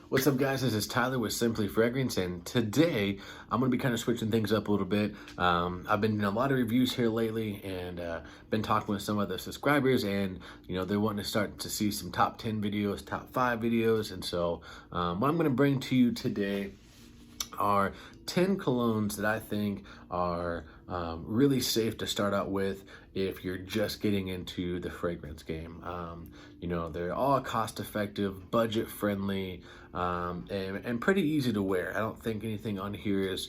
What's up, guys? This is Tyler with Simply Fragrance, and today I'm going to be kind of switching things up a little bit. I've been doing a lot of reviews here lately, and been talking with some of the subscribers, and they're wanting to start to see some top 10 videos, top 5 videos, and so what I'm going to bring to you today are 10 colognes that I think are really safe to start out with if you're just getting into the fragrance game. They're all cost effective, budget friendly, and pretty easy to wear. I don't think anything on here is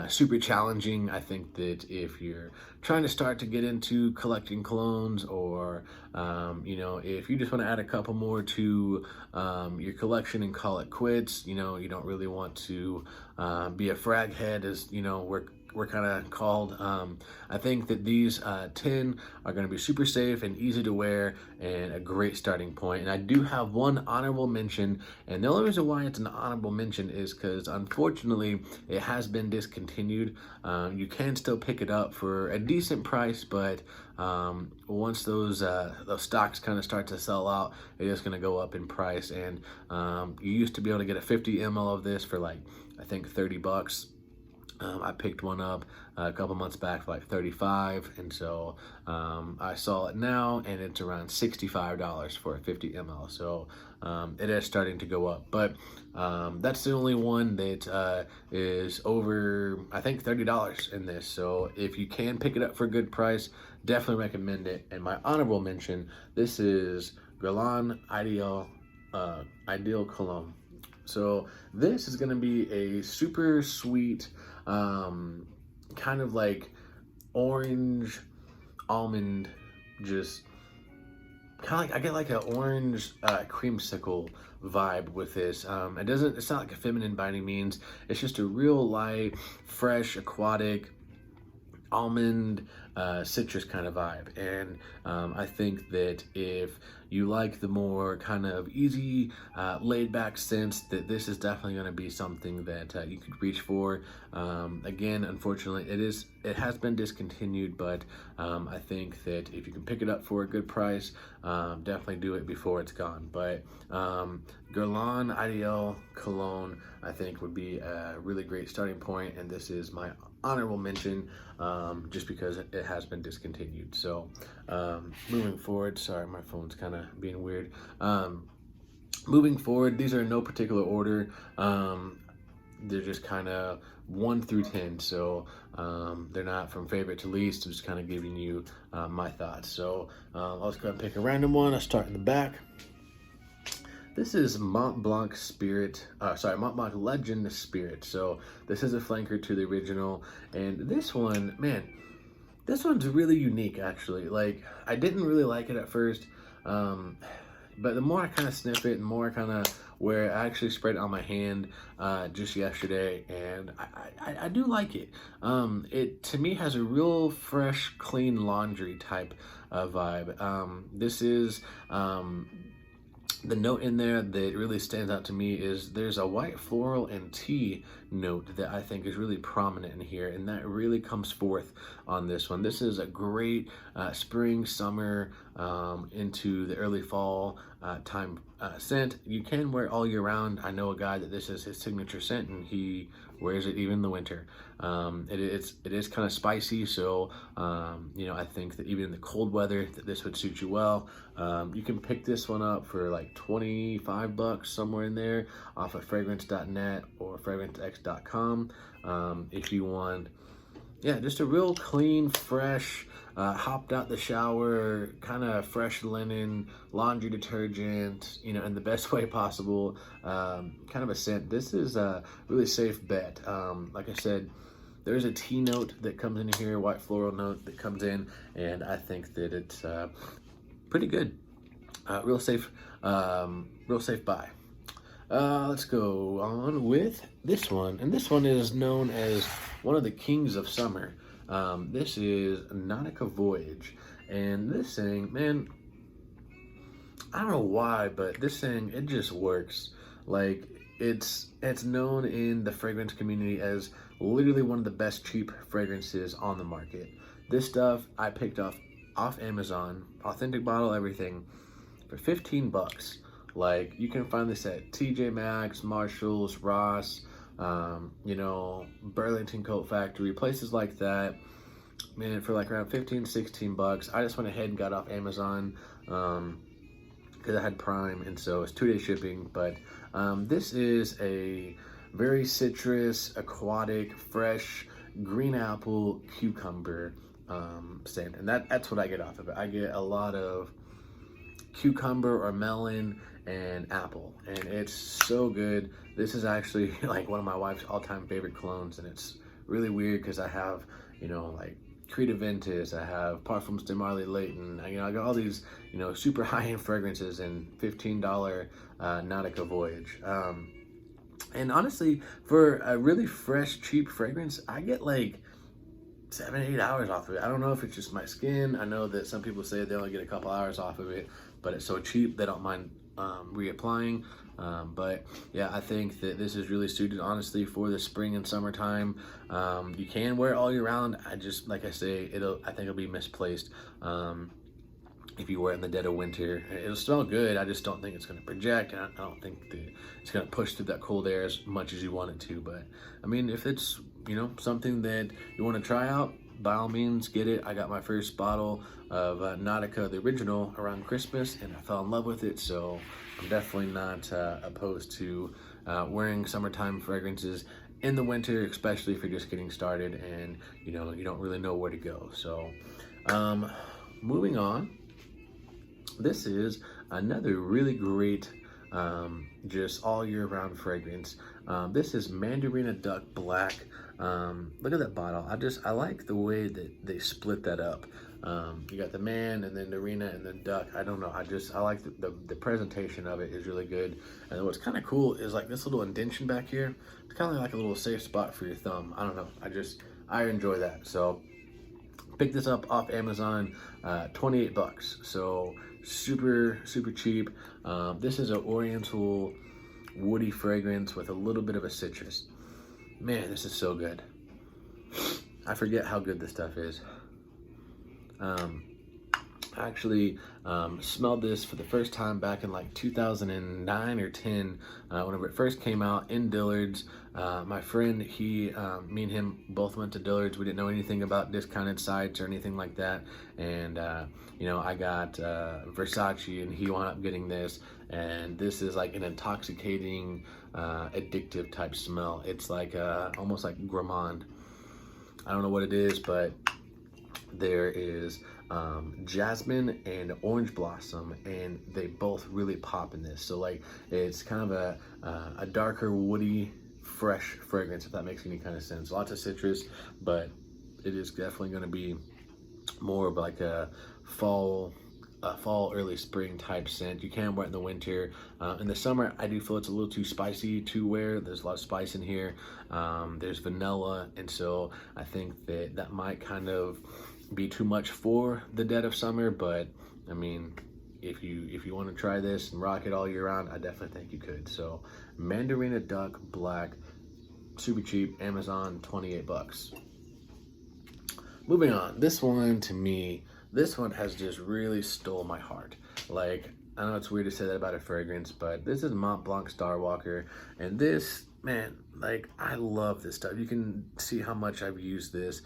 super challenging. I think that if you're trying to start to get into collecting colognes, or if you just want to add a couple more to your collection and call it quits, you don't really want to be a frag head, as we're kind of called. I think that these 10 are going to be super safe and easy to wear and a great starting point. And I do have one honorable mention, and the only reason why it's an honorable mention is because unfortunately it has been discontinued. You can still pick it up for a decent price, but once those stocks kind of start to sell out, it is going to go up in price. And you used to be able to get a 50 ml of this for like, I think, 30 bucks. I picked one up a couple months back for like 35, and so I saw it now, and it's around $65 for a 50 ml. So it is starting to go up, but that's the only one that is over, I think, $30 in this. So if you can pick it up for a good price, definitely recommend it. And my honorable mention, this is Guerlain Ideal Cologne. So this is going to be a super sweet, kind of like orange almond, just kind of like, I get like an orange creamsicle vibe with this. It's not like a feminine by any means. It's just a real light, fresh, aquatic, almond, citrus kind of vibe. And I think that if you like the more kind of easy, laid back scents, that this is definitely going to be something that you could reach for. Again, unfortunately, it has been discontinued, but I think that if you can pick it up for a good price, definitely do it before it's gone. But Guerlain Ideal Cologne, I think, would be a really great starting point, and this is my honorable mention, just because it has been discontinued. So moving forward, sorry, my phone's kind of being weird. Moving forward, these are in no particular order. They're just kind of 1 through 10, so they're not from favorite to least. I'm just kind of giving you my thoughts. So I'll just go ahead and pick a random one. I'll start in the back. This is Montblanc Legend Spirit. So this is a flanker to the original, and this one, man, this one's really unique, actually. Like, I didn't really like it at first, but the more I kind of sniff it, and more I kind of wear it, I actually sprayed it on my hand just yesterday, and I do like it. It, to me, has a real fresh, clean laundry type of vibe. This is the note in there that really stands out to me is there's a white floral and tea note that I think is really prominent in here, and that really comes forth on this one. This is a great spring, summer, into the early fall time scent. You can wear it all year round. I know a guy that this is his signature scent, and he wears it even in the winter. It is kind of spicy, so I think that even in the cold weather that this would suit you well. You can pick this one up for like 25 bucks, somewhere in there, off of fragrance.net or fragrancex.com. If you want, yeah, just a real clean, fresh, hopped out the shower, kind of fresh linen, laundry detergent, in the best way possible, kind of a scent. This is a really safe bet. Like I said, there's a tea note that comes in here, white floral note that comes in, and I think that it's pretty good. Real safe buy. Let's go on with this one, and this one is known as one of the kings of summer. This is Nautica Voyage, and this thing, man, I don't know why, but this thing, it just works. Like, it's known in the fragrance community as literally one of the best cheap fragrances on the market. This stuff I picked off Amazon, authentic bottle, everything, for 15 bucks. Like, you can find this at TJ Maxx, Marshalls, Ross, you know, Burlington Coat Factory, places like that. Man, for like around 15, 16 bucks. I just went ahead and got off Amazon because I had Prime, and so it's 2-day shipping. But this is a very citrus, aquatic, fresh, green apple, cucumber scent. And that's what I get off of it. I get a lot of cucumber or melon and apple, and it's so good. This is actually like one of my wife's all-time favorite colognes, and it's really weird because I have, you know, like Creed Aventus, I have Parfums de Marley Leighton, you know, I got all these, you know, super high-end fragrances and $15 Nautica Voyage. And honestly, for a really fresh, cheap fragrance, I get like 7-8 hours off of it. I don't know if it's just my skin. I know that some people say they only get a couple hours off of it, but it's so cheap they don't mind reapplying. But yeah, I think that this is really suited, honestly, for the spring and summertime. You can wear it all year round. I just, like I say, I think it'll be misplaced if you wear it in the dead of winter. It'll smell good. I just don't think it's going to project, and I don't think it's going to push through that cold air as much as you want it to. But I mean, if it's, you know, something that you want to try out, by all means, get it. I got my first bottle of Nautica, the original, around Christmas, and I fell in love with it. So I'm definitely not opposed to wearing summertime fragrances in the winter, especially if you're just getting started and, you know, you don't really know where to go. So moving on, this is another really great just all year round fragrance. This is Mandarina Duck Black. Look at that bottle. I like the way that they split that up. You got the man and then Narina and then duck. I don't know. I like the presentation of it is really good. And what's kind of cool is like this little indentation back here. It's kind of like a little safe spot for your thumb. I don't know. I enjoy that. So picked this up off Amazon, 28 bucks. So super cheap. This is an oriental woody fragrance with a little bit of a citrus. Man, this is so good. I forget how good this stuff is. I actually smelled this for the first time back in like 2009 or 10, whenever it first came out in Dillard's. My friend, me and him both went to Dillard's. We didn't know anything about discounted sites or anything like that. And, you know, I got Versace, and he wound up getting this. And this is like an intoxicating, addictive type smell. It's like almost like gourmand. I don't know what it is, but there is jasmine and orange blossom, and they both really pop in this. So like it's kind of a darker, woody, fresh fragrance, if that makes any kind of sense. Lots of citrus, but it is definitely going to be more of like a fall, early spring type scent. You can wear it in the winter. In the summer, I do feel it's a little too spicy to wear. There's a lot of spice in here. There's vanilla, and so I think that might kind of be too much for the dead of summer. But I mean, if you want to try this and rock it all year round, I definitely think you could. So Mandarina Duck Black, super cheap, Amazon, 28 bucks. Moving on, this one has just really stole my heart. Like, I know it's weird to say that about a fragrance, but this is Montblanc Starwalker, and this, man, like, I love this stuff. You can see how much I've used this.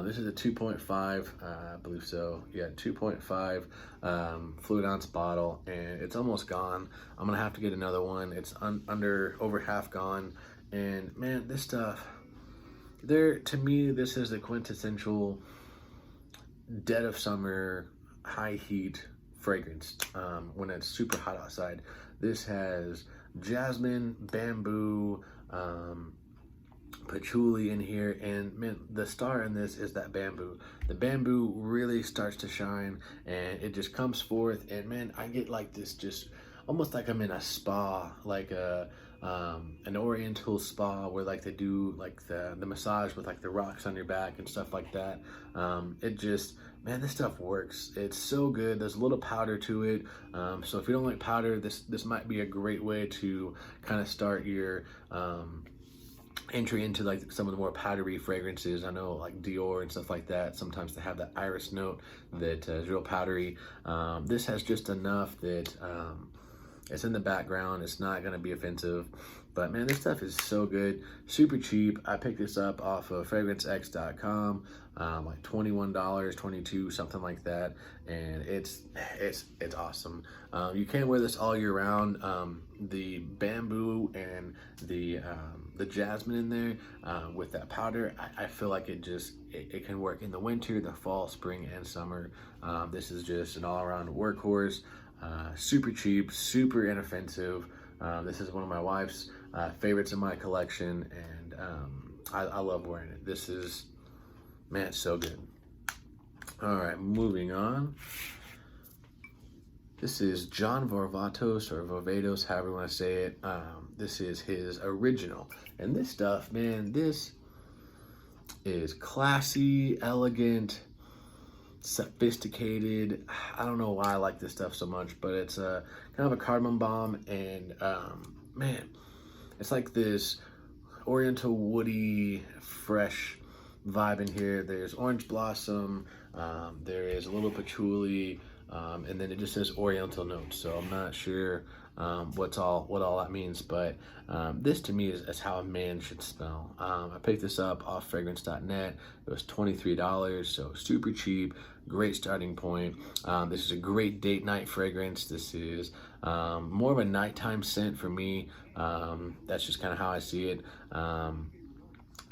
This is a 2.5, I believe so. Yeah, 2.5 fluid ounce bottle, and it's almost gone. I'm gonna have to get another one. It's over half gone, and man, this stuff, to me, this is the quintessential dead of summer, high heat fragrance when it's super hot outside. This has jasmine, bamboo, patchouli in here, and man, the star in this is that bamboo. The bamboo really starts to shine, and it just comes forth, and man, I get like this, just almost like I'm in a spa, like an oriental spa where like they do like the massage with like the rocks on your back and stuff like that. It just, man, this stuff works. It's so good. There's a little powder to it, so if you don't like powder, this might be a great way to kind of start your entry into like some of the more powdery fragrances. I know like Dior and stuff like that, sometimes they have that iris note that is real powdery. This has just enough that It's in the background. It's not going to be offensive. But man, this stuff is so good. Super cheap. I picked this up off of fragrancex.com. Like $21, $22, something like that. And it's awesome. You can wear this all year round. The bamboo and the jasmine in there with that powder, I feel like it can work in the winter, the fall, spring, and summer. This is just an all-around workhorse. Super cheap, super inoffensive. This is one of my wife's favorites in my collection, and I love wearing it. This is, man, it's so good. All right, moving on. This is John Varvatos, or Varvatos, however you want to say it. This is his original. And this stuff, man, this is classy, elegant, sophisticated. I don't know why I like this stuff so much, but it's kind of a cardamom balm, and man, it's like this oriental woody fresh vibe in here. There's orange blossom, there is a little patchouli, and then it just says oriental notes, so I'm not sure what all that means, but this to me is how a man should smell. I picked this up off fragrance.net. It was $23, so super cheap, great starting point. This is a great date night fragrance. This is more of a nighttime scent for me. That's just kind of how I see it.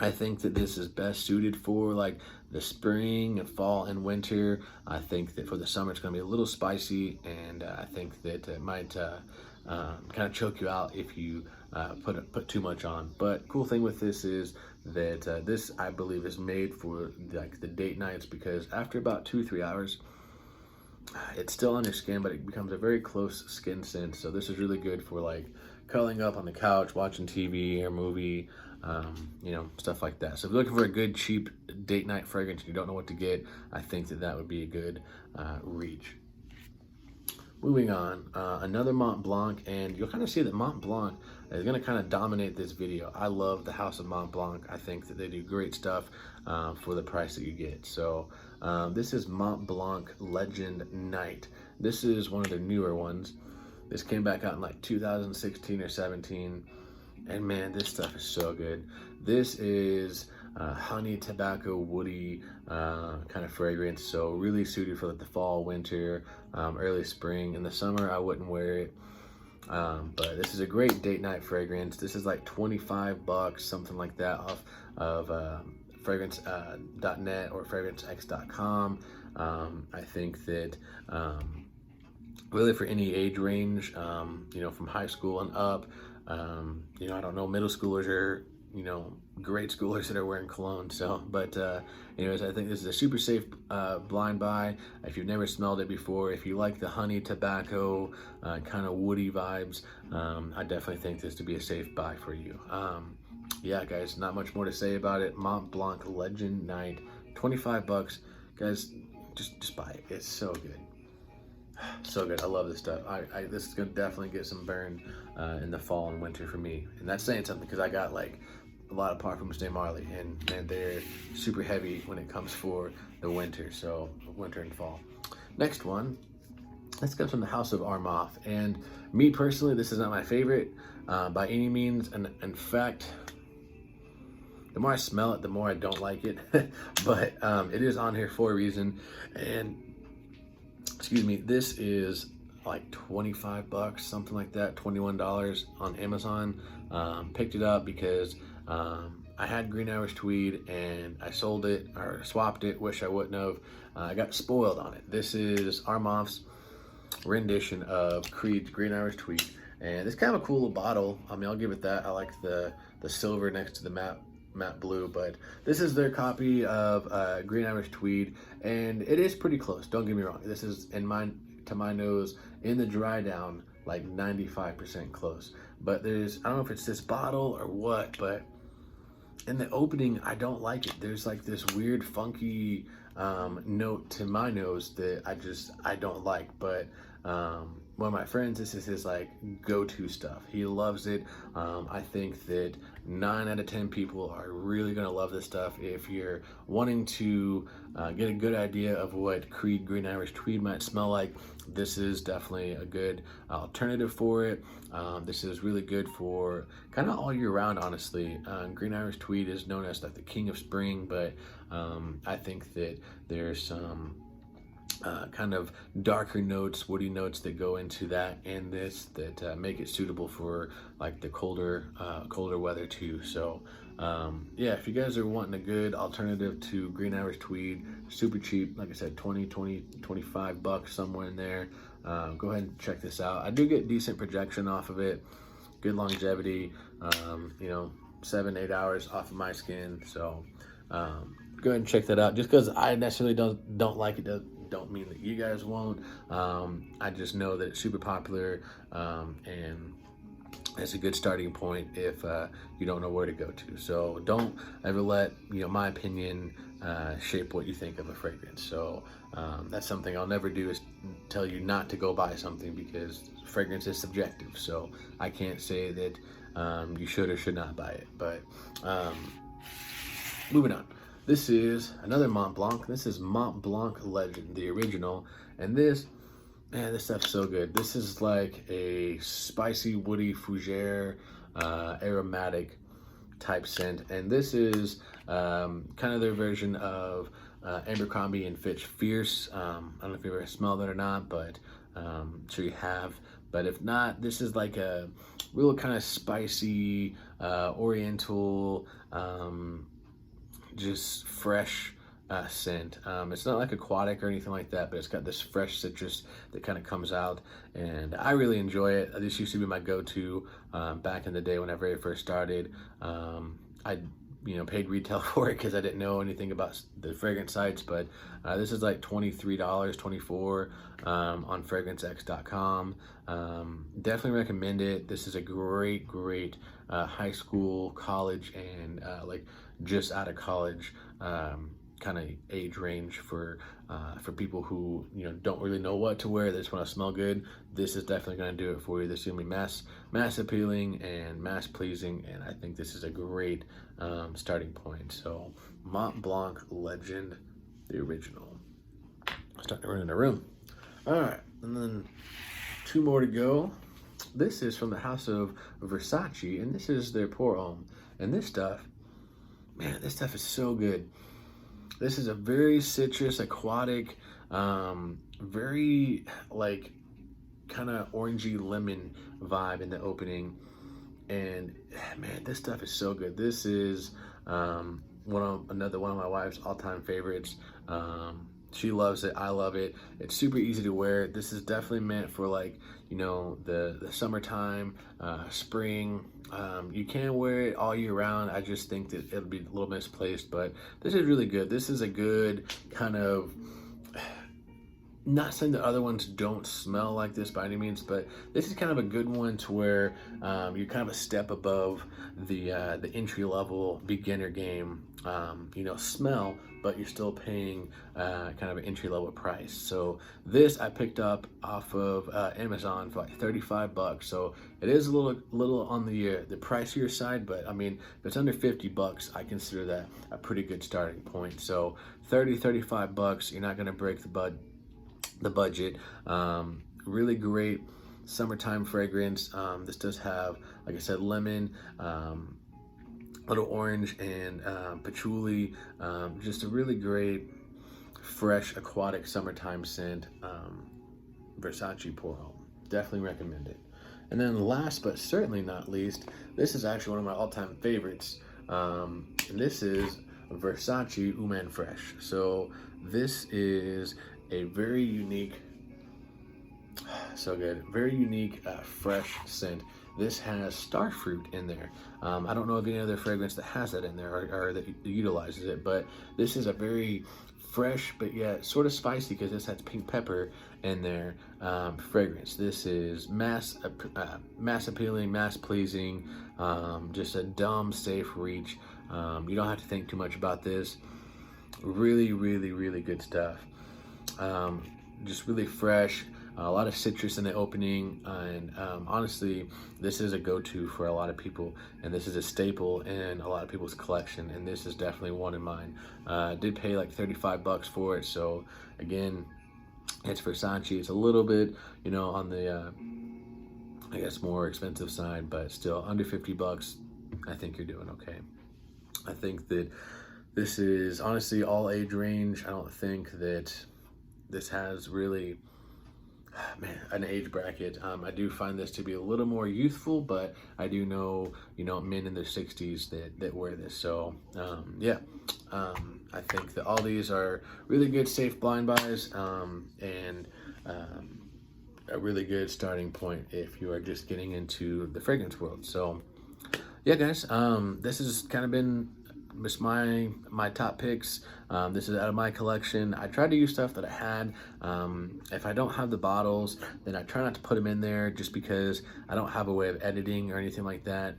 I think that this is best suited for like the spring and fall and winter. I think that for the summer it's going to be a little spicy, and I think that it might kind of choke you out if you put too much on. But cool thing with this is that this, I believe, is made for like the date nights, because after about 2-3 hours, it's still on your skin, but it becomes a very close skin scent. So this is really good for like curling up on the couch, watching TV or movie, you know, stuff like that. So if you're looking for a good, cheap date night fragrance and you don't know what to get, I think that would be a good reach. Moving on, another Mont Blanc, and you'll kind of see that Mont Blanc is going to kind of dominate this video. I love the House of Mont Blanc. I think that they do great stuff for the price that you get. So this is Montblanc Legend Night. This is one of their newer ones. This came back out in like 2016 or 17. And man, this stuff is so good. This is honey, tobacco, woody kind of fragrance. So really suited for like the fall, winter, early spring. In the summer, I wouldn't wear it. But this is a great date night fragrance. This is like $25, something like that, off of fragrance.net or fragrancex.com. I think that really for any age range, you know, from high school and up, you know, I don't know, middle schoolers or, you know, grade schoolers that are wearing cologne. So, but anyways, I think this is a super safe blind buy. If you've never smelled it before, if you like the honey, tobacco, kind of woody vibes, I definitely think this to be a safe buy for you. Yeah, guys, not much more to say about it. Montblanc Legend Night, $25, guys. Just buy it. It's so good. So good. I love this stuff. This is gonna definitely get some burn in the fall and winter for me, and that's saying something because I got like a lot of parfums de Marly, and man, they're super heavy when it comes for the winter. So winter and fall. Next one, this comes from the House of Armoff, and me personally, this is not my favorite by any means, and in fact, the more I smell it, the more I don't like it. But it is on here for a reason, and excuse me, this is like $25, something like that, $21 on Amazon. Picked it up because I had Green Irish Tweed and I sold it or swapped it. Wish I wouldn't have. I got spoiled on it. This is Armoff's rendition of Creed's Green Irish Tweed, and it's kind of a cool little bottle. I mean, I'll give it that. I like the silver next to the matte blue, but this is their copy of Green Irish Tweed, and it is pretty close. Don't get me wrong. This is to my nose in the dry down like 95% close. But I don't know if it's this bottle or what, but in the opening, I don't like it. There's like this weird funky note to my nose that I don't like. But one of my friends, this is his like go-to stuff. He loves it. I think that 9 out of 10 people are really gonna love this stuff. If you're wanting to get a good idea of what Creed Green Irish Tweed might smell like, this is definitely a good alternative for it. This is really good for kind of all year round, honestly. Green Irish Tweed is known as like the king of spring, but I think that there's some kind of darker notes, woody notes that go into that and this that make it suitable for like the colder weather too. So yeah, if you guys are wanting a good alternative to Green Irish Tweed, super cheap, like I said, 25 bucks, somewhere in there, go ahead and check this out. I do get decent projection off of it, good longevity, you know, 7-8 hours off of my skin. So go ahead and check that out. Just because I necessarily don't like it don't mean that you guys won't. I just know that it's super popular, and it's a good starting point if you don't know where to go to. So don't ever let, you know, my opinion shape what you think of a fragrance. So that's something I'll never do, is tell you not to go buy something, because fragrance is subjective. So I can't say that you should or should not buy it. But moving on. This is another Montblanc. This is Montblanc Legend, the original. And this, man, this stuff's so good. This is like a spicy, woody, fougere, aromatic type scent. And this is kind of their version of Abercrombie and Fitch Fierce. I don't know if you've ever smelled it or not, but I'm sure you have. But if not, this is like a real kind of spicy, oriental, just fresh scent. It's not like aquatic or anything like that, but it's got this fresh citrus that kind of comes out, and I really enjoy it. This used to be my go-to back in the day when I very first started. I paid retail for it because I didn't know anything about the fragrance sites, but this is like $23, $24 on fragrancex.com. Definitely recommend it. This is a great high school, college, and like just out of college kind of age range for people who don't really know what to wear. They just want to smell good. This is definitely going to do it for you. This is going to be mass appealing and mass pleasing, and I think this is a great starting point. So Montblanc Legend, the original. Starting to run in the room. All right, and then 2 more to go. This is from the house of Versace, and this is their Pour Homme. And this stuff, man, this stuff is so good. This is a very citrus, aquatic, very like kind of orangey lemon vibe in the opening. And man, this stuff is so good. This is another one of my wife's all-time favorites. She loves it. I love it. It's super easy to wear. This is definitely meant for like, the summertime, spring. You can wear it all year round. I just think that it'll be a little misplaced, but this is really good. This is a good kind of, not saying that other ones don't smell like this by any means, but this is kind of a good one to where you're kind of a step above the entry level beginner game, smell, but you're still paying kind of an entry level price. So this I picked up off of Amazon for like 35 bucks. So it is a little on the pricier side, but I mean, if it's under 50 bucks, I consider that a pretty good starting point. So 35 bucks, you're not gonna break the budget. Really great summertime fragrance. This does have, like I said, lemon, little orange, and patchouli. Just a really great fresh aquatic summertime scent. Versace Pour Homme, definitely recommend it. And then last but certainly not least, this is actually one of my all-time favorites, and this is Versace Homme Fresh. So this is a very unique, so good, very unique fresh scent. This has star fruit in there. I don't know of any other fragrance that has that in there or that utilizes it, but this is a very fresh but yet sort of spicy, because this has pink pepper in there, fragrance. This is mass appealing, mass pleasing, just a dumb safe reach. You don't have to think too much about this. Really good stuff. Just really fresh, a lot of citrus in the opening, and honestly, this is a go-to for a lot of people, and this is a staple in a lot of people's collection, and this is definitely one in mine. Did pay like 35 bucks for it, so again, it's Versace. It's a little bit, you know, on the I guess more expensive side, but still under 50 bucks. I think you're doing okay. I think that this is honestly all age range. I don't think that this has really, man, an age bracket. I do find this to be a little more youthful, but I do know, you know, men in their 60s that wear this. So yeah, I think that all these are really good, safe blind buys, and a really good starting point if you are just getting into the fragrance world. So yeah, guys, this has kind of been just my top picks. This is out of my collection. I tried to use stuff that I had. If I don't have the bottles, then I try not to put them in there, just because I don't have a way of editing or anything like that.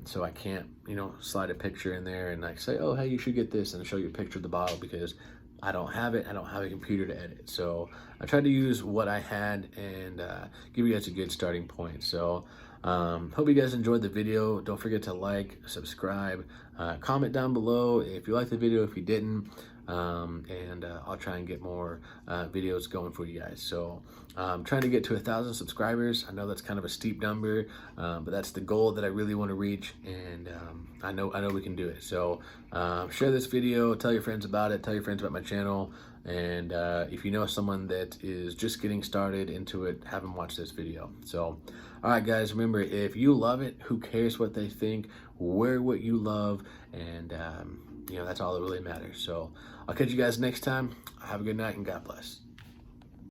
So I can't, you know, slide a picture in there and like say, oh, hey, you should get this, and show you a picture of the bottle, because I don't have it. I don't have a computer to edit. So I tried to use what I had and give you guys a good starting point. So hope you guys enjoyed the video. Don't forget to like, subscribe, comment down below if you liked the video, if you didn't, and I'll try and get more videos going for you guys. So I'm trying to get to 1,000 subscribers. I know that's kind of a steep number, but that's the goal that I really want to reach, and I know we can do it. So share this video, tell your friends about it, tell your friends about my channel, and if you know someone that is just getting started into it, have them watch this video. So all right, guys, remember, if you love it, who cares what they think? Wear what you love, and you know, that's all that really matters. So I'll catch you guys next time. Have a good night, and God bless.